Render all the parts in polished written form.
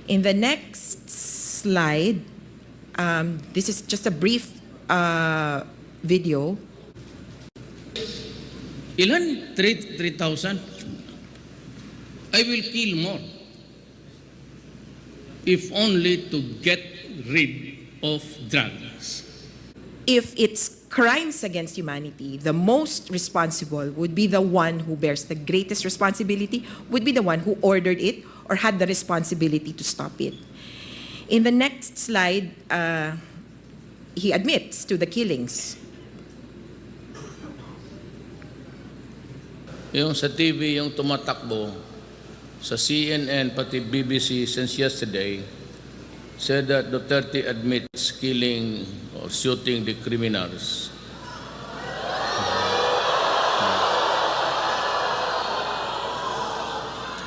In the next slide, this is just a brief video. Ilan? 3,000? I will kill more. If only to get rid of drugs. If it's crimes against humanity, the most responsible would be the one who bears the greatest responsibility, would be the one who ordered it or had the responsibility to stop it. In the next slide, he admits to the killings. Yung sa TV, yung tumatakbo, sa CNN, pati BBC since yesterday, said that Duterte admits killing or shooting the criminals.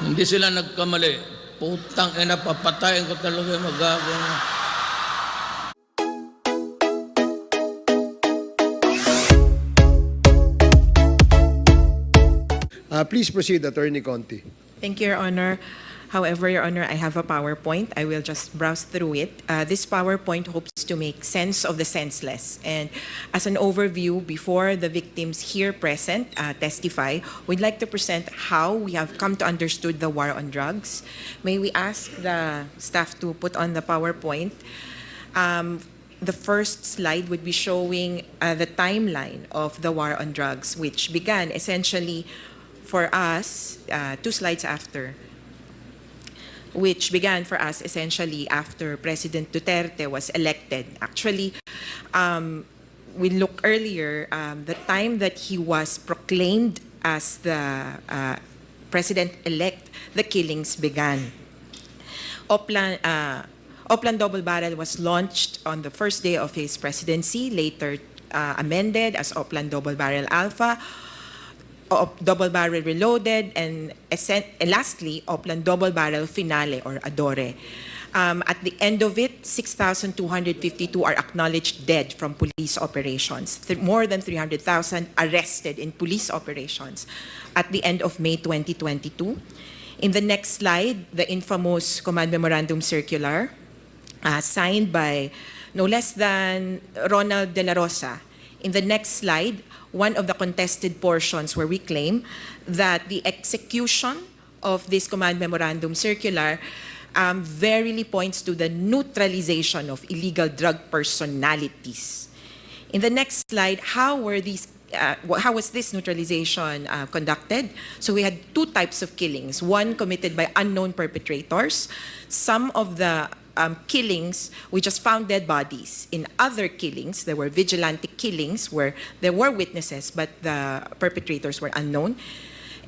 Hindi sila nagkamali. Putang ina, papatayin ko talaga magagawa. Please proceed, Attorney Conti. Thank you, Your Honor. However, Your Honor, I have a PowerPoint. I will just browse through it. This PowerPoint hopes to make sense of the senseless. And as an overview, before the victims here present testify, we'd like to present how we have come to understand the war on drugs. May we ask the staff to put on the PowerPoint? The first slide would be showing the timeline of the war on drugs, which began essentially for us, 2 slides after, which began for us essentially after President Duterte was elected. Actually, we look earlier, the time that he was proclaimed as the president-elect, the killings began. Oplan Double Barrel was launched on the first day of his presidency, later amended as Oplan Double Barrel Alpha, Double Barrel Reloaded, and lastly, Oplan Double Barrel Finale or Adore. At the end of it, 6,252 are acknowledged dead from police operations. More than 300,000 arrested in police operations at the end of May 2022. In the next slide, the infamous Command Memorandum Circular signed by no less than Ronald De La Rosa. In the next slide, one of the contested portions where we claim that the execution of this Command Memorandum Circular verily points to the neutralization of illegal drug personalities. In the next slide, how was this neutralization conducted? So we had 2 types of killings. One committed by unknown perpetrators. Some of the killings, we just found dead bodies. In other killings, there were vigilante killings where there were witnesses, but the perpetrators were unknown.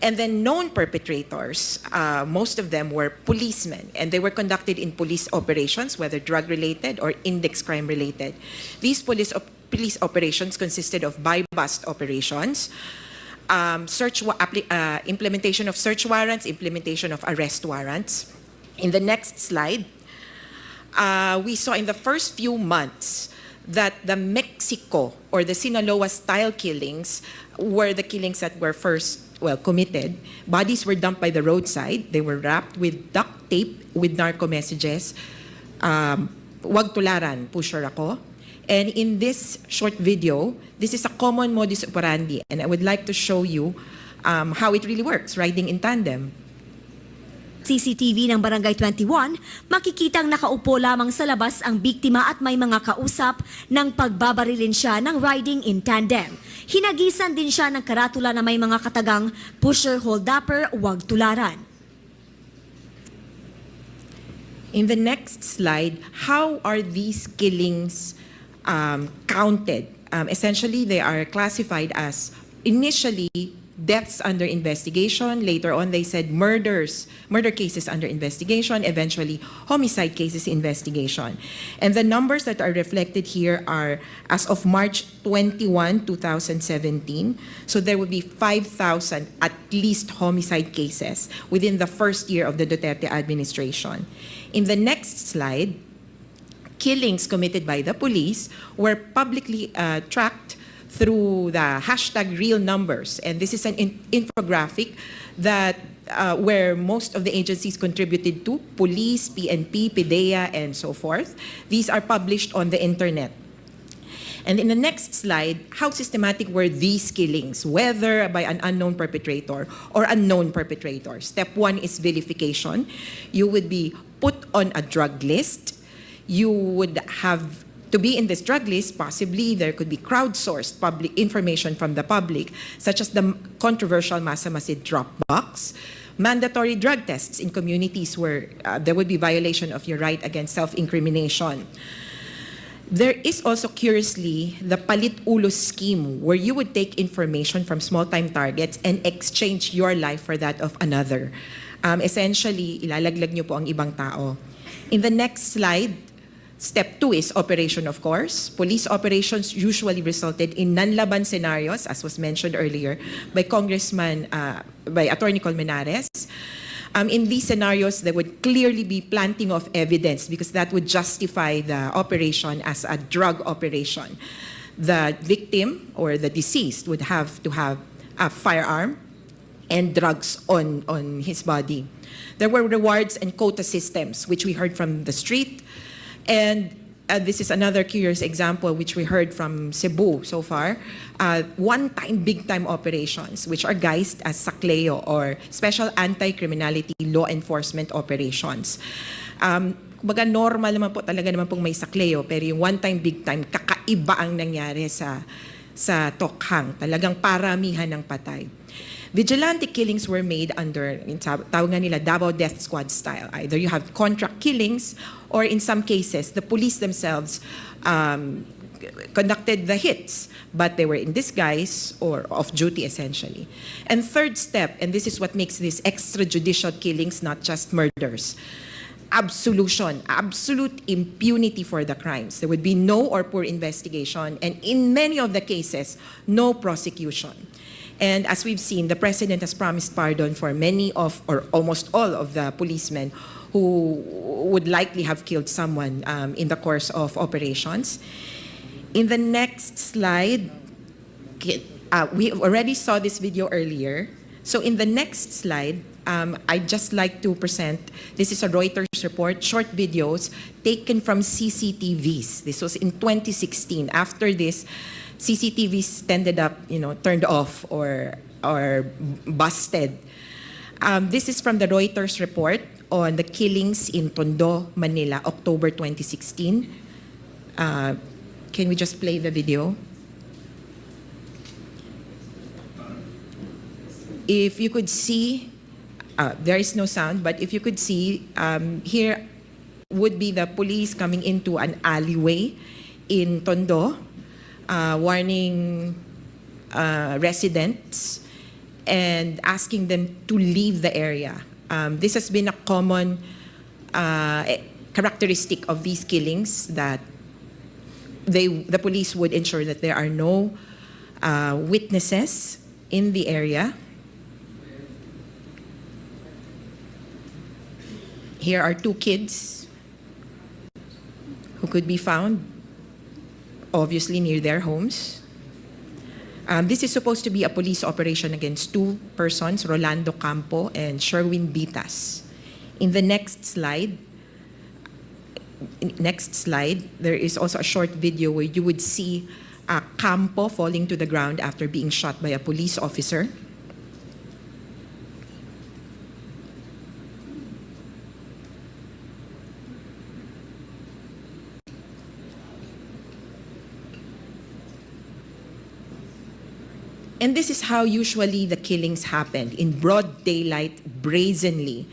And then known perpetrators, most of them were policemen, and they were conducted in police operations, whether drug-related or index crime-related. These police operations consisted of buy-bust operations, implementation of search warrants, implementation of arrest warrants. In the next slide, we saw in the first few months that the Mexico or the Sinaloa-style killings were the killings that were first, committed. Bodies were dumped by the roadside. They were wrapped with duct tape with narco messages. Wag tularan, pusher ako. And in this short video, this is a common modus operandi, and I would like to show you how it really works, riding in tandem. CCTV ng Barangay 21, makikitang nakaupo lamang sa labas ang biktima at may mga kausap nang pagbabarilin siya ng riding in tandem. Hinagisan din siya ng karatula na may mga katagang pusher, hold-upper, wag tularan. In the next slide, how are these killings counted? Essentially, they are classified as initially deaths under investigation. Later on, they said murder cases under investigation, eventually homicide cases investigation. And the numbers that are reflected here are as of March 21, 2017. So there will be 5,000 at least homicide cases within the first year of the Duterte administration. In the next slide, killings committed by the police were publicly tracked through the hashtag real numbers. And this is an infographic that where most of the agencies contributed to, police, PNP, PIDEA, and so forth. These are published on the internet. And in the next slide, how systematic were these killings, whether by an unknown perpetrator or unknown perpetrator? Step one is vilification. You would be put on a drug list. You would have to be in this drug list. Possibly there could be crowdsourced public information from the public, such as the controversial Masamasid drop box. Mandatory drug tests in communities where there would be violation of your right against self-incrimination. There is also, curiously, the palit ulo scheme, where you would take information from small-time targets and exchange your life for that of another. Essentially, ilalaglag nyo po ang ibang tao. In the next slide, step 2 is operation, of course. Police operations usually resulted in nanlaban scenarios, as was mentioned earlier by by Atty. Colmenares. In these scenarios, there would clearly be planting of evidence because that would justify the operation as a drug operation. The victim or the deceased would have to have a firearm and drugs on his body. There were rewards and quota systems, which we heard from the street. And this is another curious example, which we heard from Cebu so far. One-time, big-time operations, which are guised as sakleo or special anti-criminality law enforcement operations. Baga normal naman po talaga naman pong may sakleo, pero yung one-time, big-time, kakaiba ang nangyari sa Tokhang. Talagang paramihan ng patay. Vigilante killings were made under, tawag nga nila, Davao Death Squad style. Either you have contract killings, or in some cases, the police themselves conducted the hits, but they were in disguise or off-duty, essentially. And third step, and this is what makes these extrajudicial killings not just murders, absolution, absolute impunity for the crimes. There would be no or poor investigation, and in many of the cases, no prosecution. And as we've seen, the President has promised pardon for many of, or almost all of the policemen who would likely have killed someone in the course of operations. In the next slide, we already saw this video earlier. So in the next slide, I'd just like to present, this is a Reuters report, short videos taken from CCTVs. This was in 2016. After this, CCTVs ended up, turned off or busted. This is from the Reuters report on the killings in Tondo, Manila, October 2016. Can we just play the video? If you could see, there is no sound, but if you could see, here would be the police coming into an alleyway in Tondo, warning residents and asking them to leave the area. This has been a common characteristic of these killings, that the police would ensure that there are no witnesses in the area. Here are 2 kids who could be found, obviously near their homes. This is supposed to be a police operation against 2 persons, Rolando Campo and Sherwin Bitas. In the next slide, there is also a short video where you would see Campo falling to the ground after being shot by a police officer. And this is how usually the killings happened, in broad daylight, brazenly.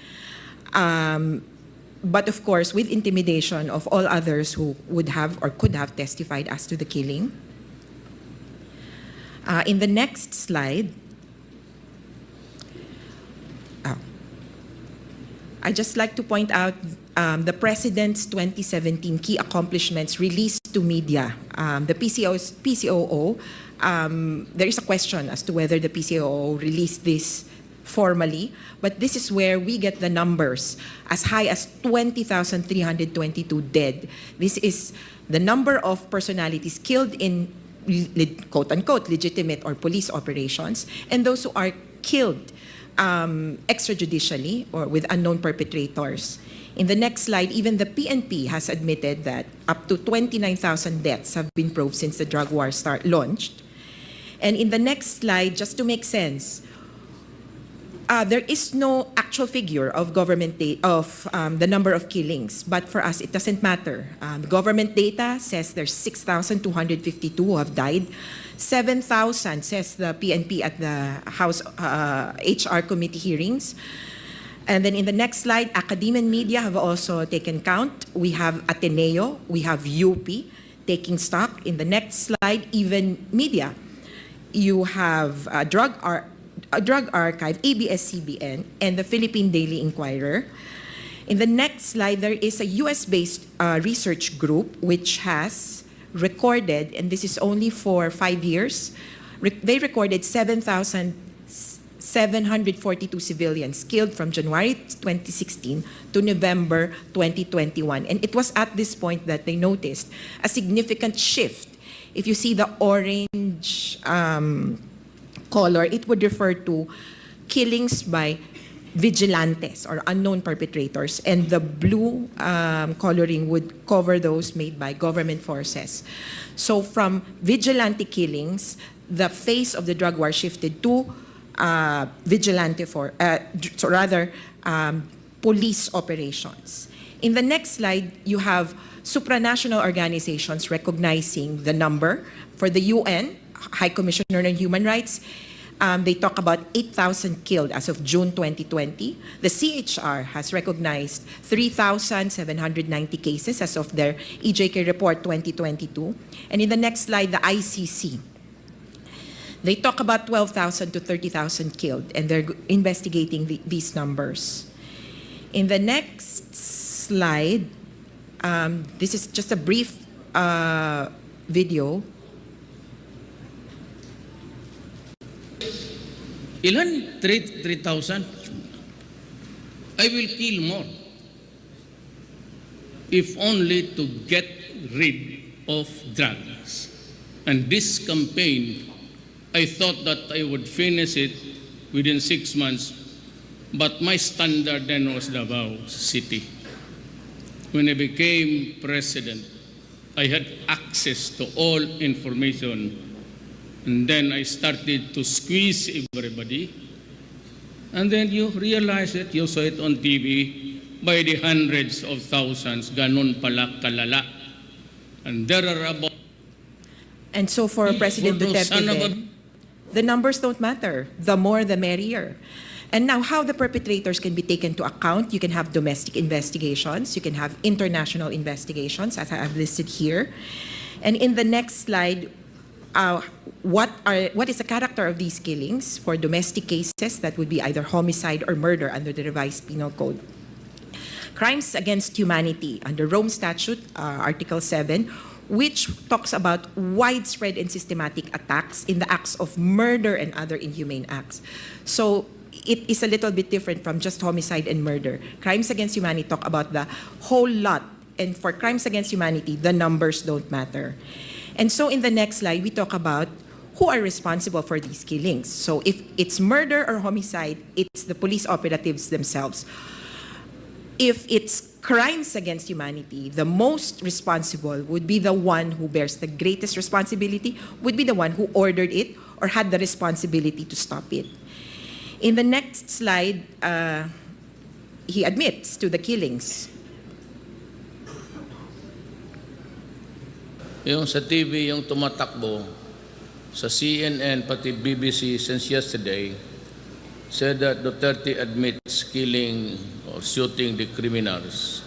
But of course, with intimidation of all others who would have or could have testified as to the killing. In the next slide, I'd just like to point out the President's 2017 key accomplishments released to media. The PCOO, there is a question as to whether the PCOO released this formally, but this is where we get the numbers as high as 20,322 dead. This is the number of personalities killed in quote-unquote legitimate or police operations, and those who are killed extrajudicially or with unknown perpetrators. In the next slide, even the PNP has admitted that up to 29,000 deaths have been proved since the drug war launched. And in the next slide, just to make sense, there is no actual figure of the number of killings, but for us, it doesn't matter. The government data says there's 6,252 who have died. 7,000 says the PNP at the House HR committee hearings. And then in the next slide, academia and media have also taken count. We have Ateneo, we have UP taking stock. In the next slide, even media. You have Drug Archive, ABS-CBN, and the Philippine Daily Inquirer. In the next slide, there is a US-based research group which has recorded, and this is only for 5 years, they recorded 7,742 civilians killed from January 2016 to November 2021. And it was at this point that they noticed a significant shift. If you see the orange color, it would refer to killings by vigilantes or unknown perpetrators, and the blue coloring would cover those made by government forces. So from vigilante killings, the face of the drug war shifted to police operations. In the next slide, you have supranational organizations recognizing the number. For the UN, High Commissioner on Human Rights, they talk about 8,000 killed as of June 2020. The CHR has recognized 3,790 cases as of their EJK report 2022. And in the next slide, the ICC, they talk about 12,000 to 30,000 killed, and they're investigating these numbers. In the next slide, this is just a brief video. Ilan? 3,000? I will kill more. If only to get rid of drugs. And this campaign, I thought that I would finish it within 6 months, but my standard then was Davao City. When I became president, I had access to all information. And then I started to squeeze everybody. And then you realize it, you saw it on TV, by the hundreds of thousands, ganun pala kalala. And there are about... And so for President Duterte, then, the numbers don't matter. The more, the merrier. And now how the perpetrators can be taken to account, you can have domestic investigations, you can have international investigations, as I have listed here. And in the next slide, what is the character of these killings? For domestic cases, that would be either homicide or murder under the revised penal code. Crimes against humanity under Rome Statute, Article 7, which talks about widespread and systematic attacks in the acts of murder and other inhumane acts. So it is a little bit different from just homicide and murder. Crimes against humanity talk about the whole lot. And for crimes against humanity, the numbers don't matter. And so in the next slide, we talk about who are responsible for these killings. So if it's murder or homicide, it's the police operatives themselves. If it's crimes against humanity, the most responsible would be the one who bears the greatest responsibility, would be the one who ordered it or had the responsibility to stop it. In the next slide, he admits to the killings. Yung sa TV, yung tumatakbo, sa CNN, pati BBC since yesterday, said that Duterte admits killing or shooting the criminals.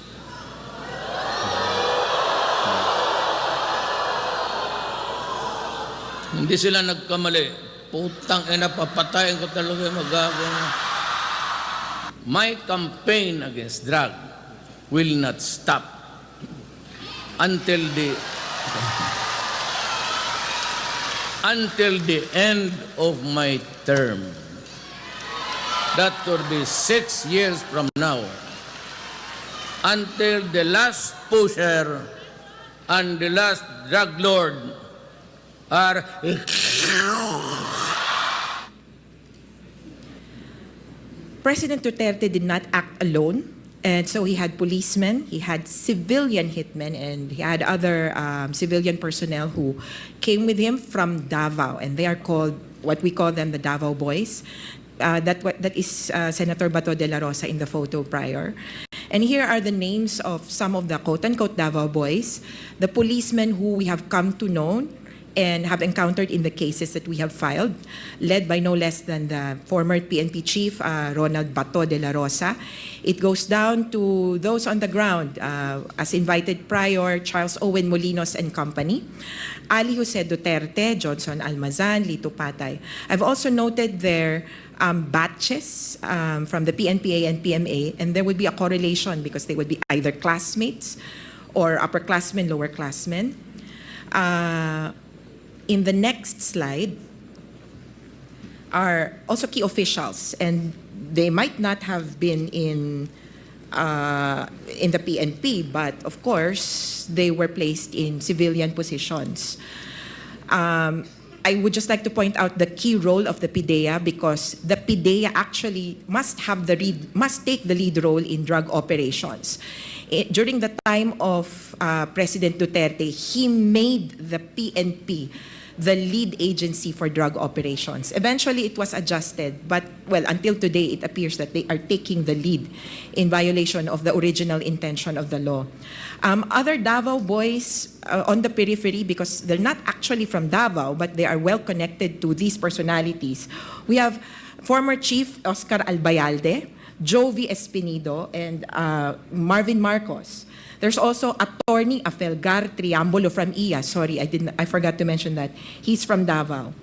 Hindi sila nagkamali. Putang ina, papatayin ko talaga magagawa. My campaign against drug will not stop until the end of my term. That could be 6 years from now. Until the last pusher and the last drug lord are... President Duterte did not act alone. And so he had policemen, he had civilian hitmen, and he had other civilian personnel who came with him from Davao. And they are called, what we call them, the Davao Boys. That is Senator Bato de la Rosa in the photo prior. And here are the names of some of the quote-unquote Davao Boys, the policemen who we have come to know and have encountered in the cases that we have filed, led by no less than the former PNP chief, Ronald Bato de la Rosa. It goes down to those on the ground, as invited prior, Charles Owen Molinos and company, Ali Jose Duterte, Johnson Almazan, Lito Patay. I've also noted their batches from the PNPA and PMA, and there would be a correlation because they would be either classmates or upperclassmen, lowerclassmen. In the next slide are also key officials, and they might not have been in the PNP, but of course they were placed in civilian positions. I would just like to point out the key role of the PIDEA, because the PIDEA actually must take the lead role in drug operations. During the time of President Duterte, he made the PNP the lead agency for drug operations. Eventually, it was adjusted, but, well, until today, it appears that they are taking the lead in violation of the original intention of the law. Other Davao boys on the periphery, because they're not actually from Davao, but they are well connected to these personalities. We have former Chief Oscar Albayalde, Jovi Espinido, and Marvin Marcos. There's also Attorney Afelgar Triambulo from IAS. Sorry, I forgot to mention that. He's from Davao.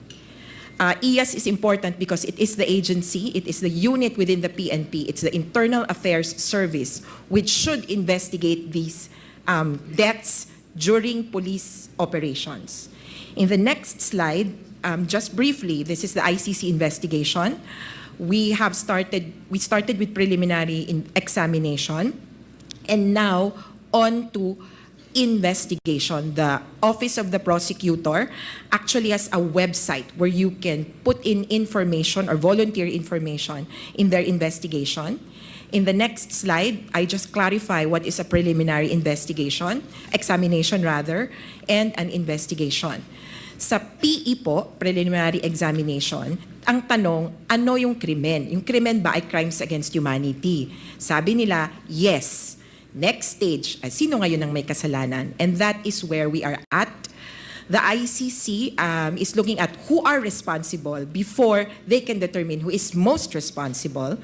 IAS is important because it is the agency, it is the unit within the PNP, it's the Internal Affairs Service, which should investigate these deaths during police operations. In the next slide, just briefly, this is the ICC investigation. We started with preliminary examination, and now on to investigation. The Office of the Prosecutor actually has a website where you can put in information or volunteer information in their investigation. In the next slide, I just clarify what is a preliminary examination rather, and an investigation. Sa PE po, preliminary examination, ang tanong, ano yung krimen? Yung krimen ba ay crimes against humanity? Sabi nila, yes. Next stage, sino ngayon ang may kasalanan? And that is where we are at. The ICC is looking at who are responsible before they can determine who is most responsible.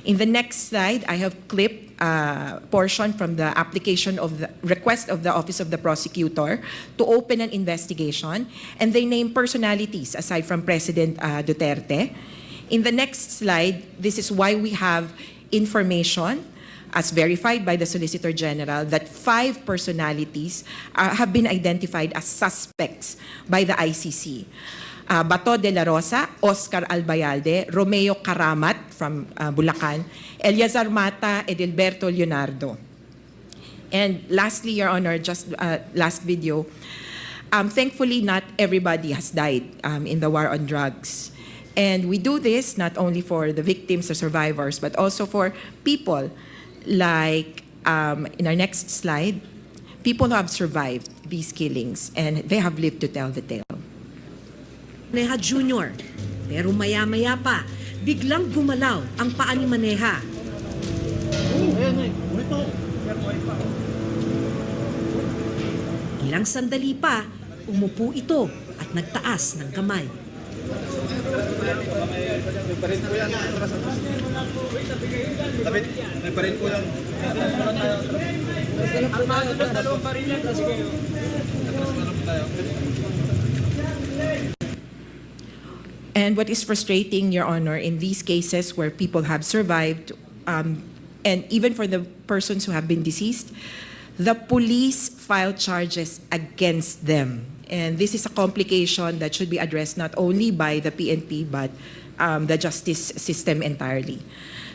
In the next slide, I have clipped a portion from the application of the request of the Office of the Prosecutor to open an investigation, and they name personalities aside from President Duterte. In the next slide, this is why we have information as verified by the Solicitor General that 5 personalities have been identified as suspects by the ICC. Bato de la Rosa, Oscar Albayalde, Romeo Karamat from Bulacan, Eliazar Mata, Edilberto Leonardo. And lastly, Your Honor, just last video, thankfully not everybody has died in the war on drugs. And we do this not only for the victims, the survivors, but also for people like, in our next slide, people who have survived these killings and they have lived to tell the tale. Maneha Jr. Pero maya-maya pa, biglang gumalaw ang paa ni Maneha. Ilang sandali pa, umupo ito at nagtaas ng kamay. And what is frustrating, Your Honor, in these cases where people have survived, and even for the persons who have been deceased, the police file charges against them. And this is a complication that should be addressed not only by the PNP, but the justice system entirely.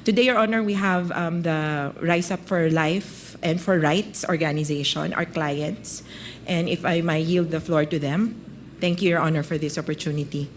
Today, Your Honor, we have the Rise Up for Life and for Rights organization, our clients. And if I might yield the floor to them. Thank you, Your Honor, for this opportunity.